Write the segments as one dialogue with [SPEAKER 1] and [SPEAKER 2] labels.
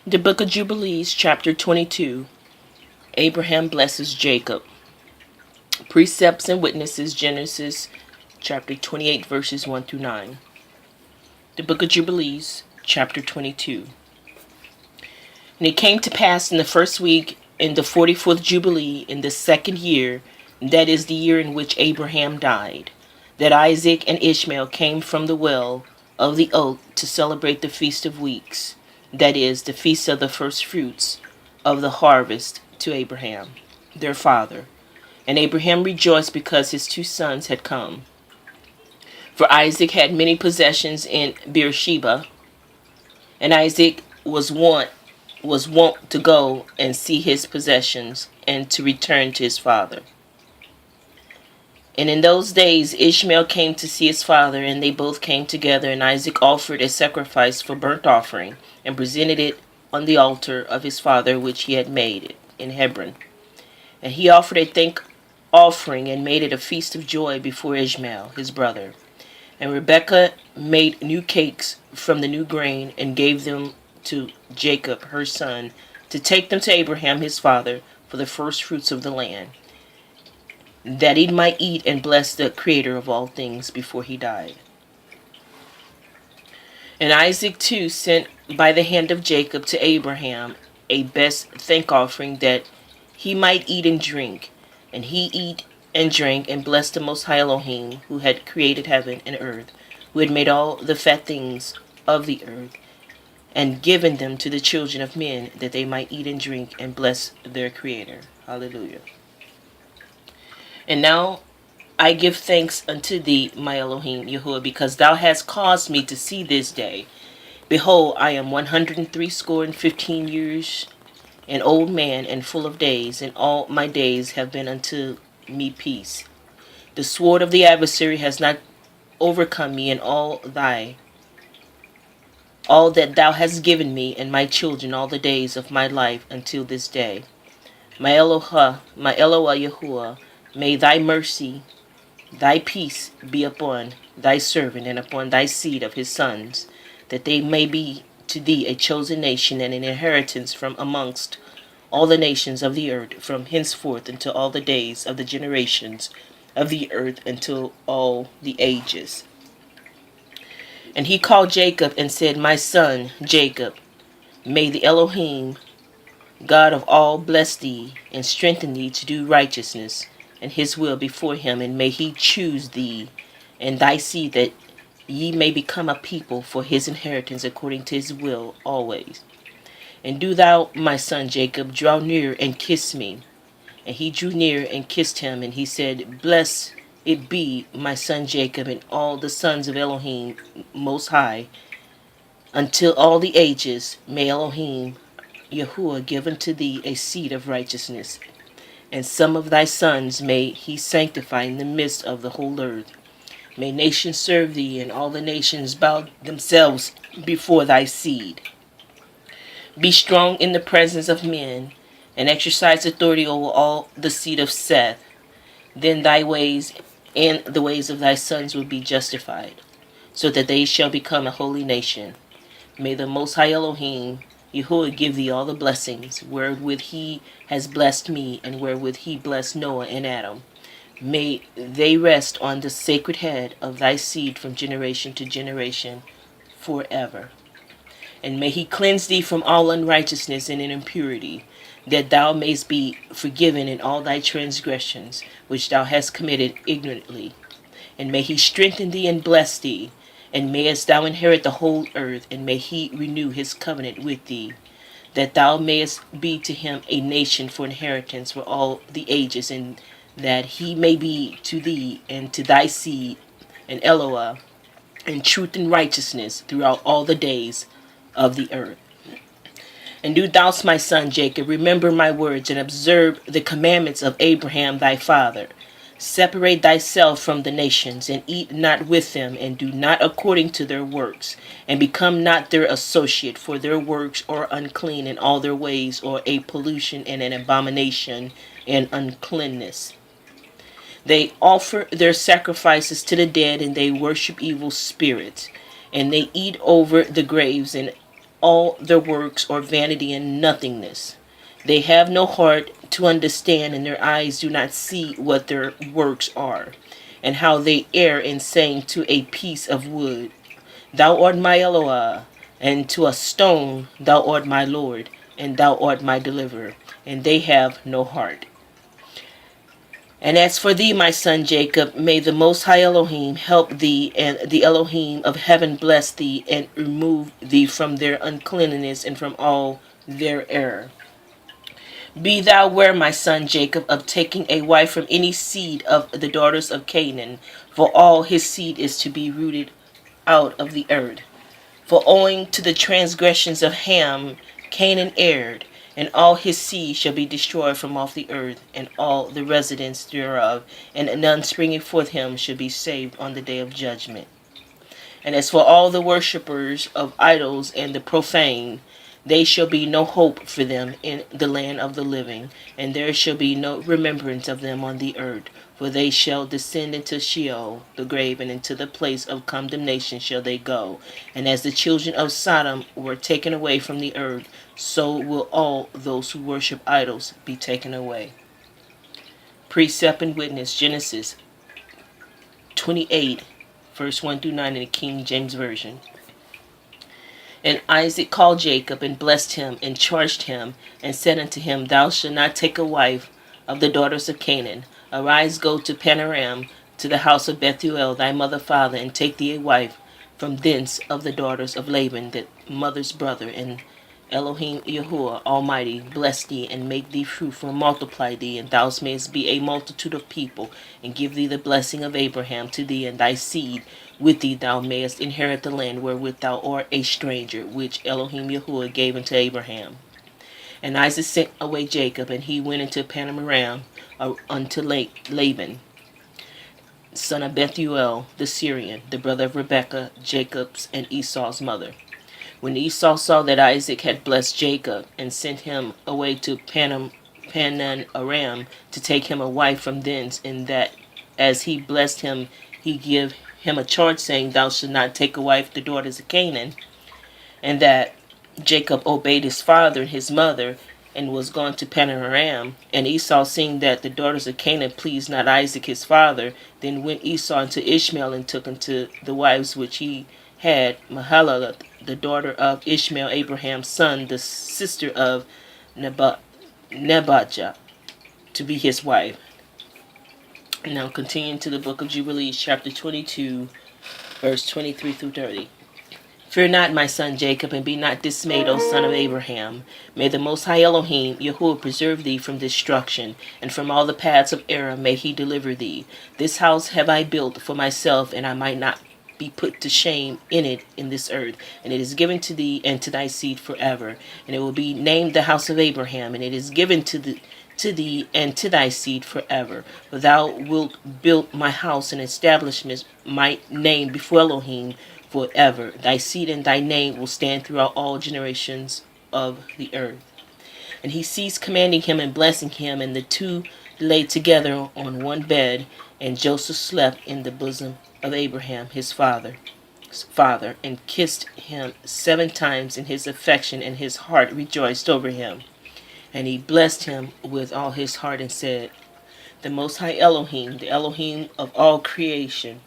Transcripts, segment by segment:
[SPEAKER 1] The Book of Jubilees, Chapter 22. Abraham blesses Jacob. Precepts and Witnesses, Genesis, Chapter 28, verses 1 through 9. The Book of Jubilees, Chapter 22. And it came to pass in the first week, in the 44th Jubilee, in the second year, that is the year in which Abraham died, that Isaac and Ishmael came from the well of the oak to celebrate the Feast of Weeks, that is, the feast of the first fruits of the harvest, to Abraham, their father. And Abraham rejoiced because his two sons had come. For Isaac had many possessions in Beersheba, and Isaac was wont to go and see his possessions, and to return to his father. And in those days Ishmael came to see his father, and they both came together, and Isaac offered a sacrifice for burnt offering, and presented it on the altar of his father which he had made in Hebron. And he offered a thank offering, and made it a feast of joy before Ishmael his brother. And Rebekah made new cakes from the new grain, and gave them to Jacob her son, to take them to Abraham his father for the first fruits of the land, that he might eat and bless the Creator of all things before he died. And Isaac too sent by the hand of Jacob to Abraham a best thank offering, that he might eat and drink. And he ate and drank, and blessed the Most High Elohim, who had created heaven and earth, who had made all the fat things of the earth, and given them to the children of men, that they might eat and drink and bless their Creator. Hallelujah. And now I give thanks unto thee, my Elohim, Yahuwah, because thou hast caused me to see this day. Behold, I am 160 years, an old man, and full of days, and all my days have been unto me peace. The sword of the adversary has not overcome me, in all that thou hast given me and my children all the days of my life until this day. My Eloah Yahuwah, may thy mercy, thy peace be upon thy servant, and upon thy seed of his sons, that they may be to thee a chosen nation, and an inheritance from amongst all the nations of the earth, from henceforth until all the days of the generations of the earth, until all the ages. And he called Jacob and said, My son Jacob, may the Elohim, God of all, bless thee, and strengthen thee to do righteousness, and his will before him, and may he choose thee and thy seed, that ye may become a people for his inheritance according to his will always. And do thou, my son Jacob, draw near and kiss me. And he drew near and kissed him, and he said, Blessed it be, my son Jacob, and all the sons of Elohim Most High, until all the ages. May Elohim Yahuwah give unto thee a seed of righteousness, and some of thy sons may he sanctify in the midst of the whole earth. May nations serve thee, and all the nations bow themselves before thy seed. Be strong in the presence of men, and exercise authority over all the seed of Seth. Then thy ways and the ways of thy sons will be justified, so that they shall become a holy nation. May the Most High Elohim, Yahuwah, give thee all the blessings, wherewith he has blessed me, and wherewith he blessed Noah and Adam. May they rest on the sacred head of thy seed from generation to generation forever. And may he cleanse thee from all unrighteousness and impurity, that thou mayst be forgiven in all thy transgressions, which thou hast committed ignorantly. And may he strengthen thee and bless thee, and mayest thou inherit the whole earth, and may he renew his covenant with thee, that thou mayest be to him a nation for inheritance for all the ages, and that he may be to thee and to thy seed an Eloah in truth and righteousness throughout all the days of the earth. And do thou, my son Jacob, remember my words, and observe the commandments of Abraham thy father. Separate thyself from the nations, and eat not with them, and do not according to their works, and become not their associate, for their works are unclean, and all their ways are a pollution and an abomination and uncleanness. They offer their sacrifices to the dead, and they worship evil spirits, and they eat over the graves, and all their works are vanity and nothingness. They have no heart to understand, and their eyes do not see what their works are, and how they err in saying to a piece of wood, Thou art my Eloah, and to a stone, Thou art my Lord, and Thou art my deliverer, and they have no heart. And as for thee, my son Jacob, may the Most High Elohim help thee, and the Elohim of heaven bless thee, and remove thee from their uncleanness and from all their error. Be thou aware, my son Jacob, of taking a wife from any seed of the daughters of Canaan, for all his seed is to be rooted out of the earth. For owing to the transgressions of Ham, Canaan erred, and all his seed shall be destroyed from off the earth, and all the residents thereof, and none springing forth him shall be saved on the day of judgment. And as for all the worshippers of idols and the profane, there shall be no hope for them in the land of the living, and there shall be no remembrance of them on the earth. For they shall descend into Sheol, the grave, and into the place of condemnation shall they go. And as the children of Sodom were taken away from the earth, so will all those who worship idols be taken away. Precept and witness, Genesis 28, verse 1 through 9 in the King James Version. And Isaac called Jacob, and blessed him, and charged him, and said unto him, Thou shalt not take a wife of the daughters of Canaan. Arise, go to Panaram, to the house of Bethuel, thy mother father, and take thee a wife from thence of the daughters of Laban, that mother's brother. And Elohim Yahuwah Almighty bless thee, and make thee fruitful, and multiply thee, and thou mayest be a multitude of people, and give thee the blessing of Abraham to thee and thy seed. With thee thou mayest inherit the land wherewith thou art a stranger, which Elohim Yahuwah gave unto Abraham. And Isaac sent away Jacob, and he went into Panaram unto Laban, son of Bethuel the Syrian, the brother of Rebekah, Jacob's and Esau's mother. When Esau saw that Isaac had blessed Jacob, and sent him away to Panaram to take him a wife from thence, and that as he blessed him, he gave him a charge, saying, Thou shalt not take a wife of the daughters of Canaan, and that Jacob obeyed his father and his mother, and was gone to Panaram. And Esau, seeing that the daughters of Canaan pleased not Isaac his father, then went Esau unto Ishmael, and took unto the wives which he had Mahalath, the daughter of Ishmael, Abraham's son, the sister of Nebajoth, to be his wife. Now continuing to the book of Jubilees, chapter 22, verse 23 through 30. Fear not, my son Jacob, and be not dismayed, O son of Abraham. May the Most High Elohim, Yahuwah, preserve thee from destruction, and from all the paths of error may he deliver thee. This house have I built for myself, and I might not be put to shame in it in this earth, and it is given to thee and to thy seed forever, and it will be named the house of Abraham, and it is given to thee and to thy seed forever. For thou wilt build my house and establishment my name before Elohim forever. Thy seed and thy name will stand throughout all generations of the earth. And he ceased commanding him and blessing him, and the two lay together on one bed, and Joseph slept in the bosom of Abraham his father, and kissed him 7 times in his affection, and his heart rejoiced over him. And he blessed him with all his heart, and said, The Most High Elohim, the Elohim of all creation,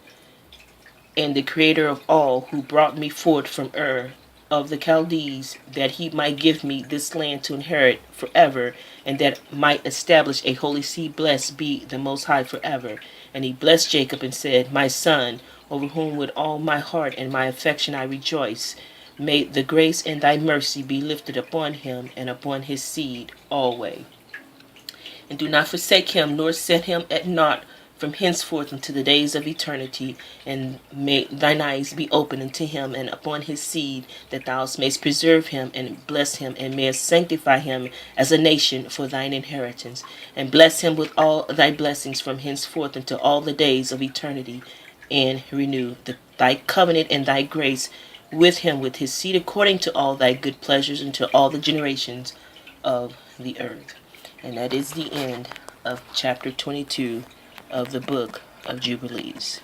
[SPEAKER 1] and the creator of all, who brought me forth from Ur of the Chaldees, that he might give me this land to inherit forever, and that might establish a holy seed, blessed be the Most High forever. And he blessed Jacob, and said, My son, over whom with all my heart and my affection I rejoice, may the grace and thy mercy be lifted upon him and upon his seed always. And do not forsake him, nor set him at naught from henceforth unto the days of eternity. And may thine eyes be open unto him and upon his seed, that thou mayst preserve him and bless him, and mayst sanctify him as a nation for thine inheritance. And bless him with all thy blessings from henceforth unto all the days of eternity. And renew thy covenant and thy grace with him, with his seed, according to all thy good pleasures, unto all the generations of the earth. And that is the end of chapter 22 of the book of Jubilees.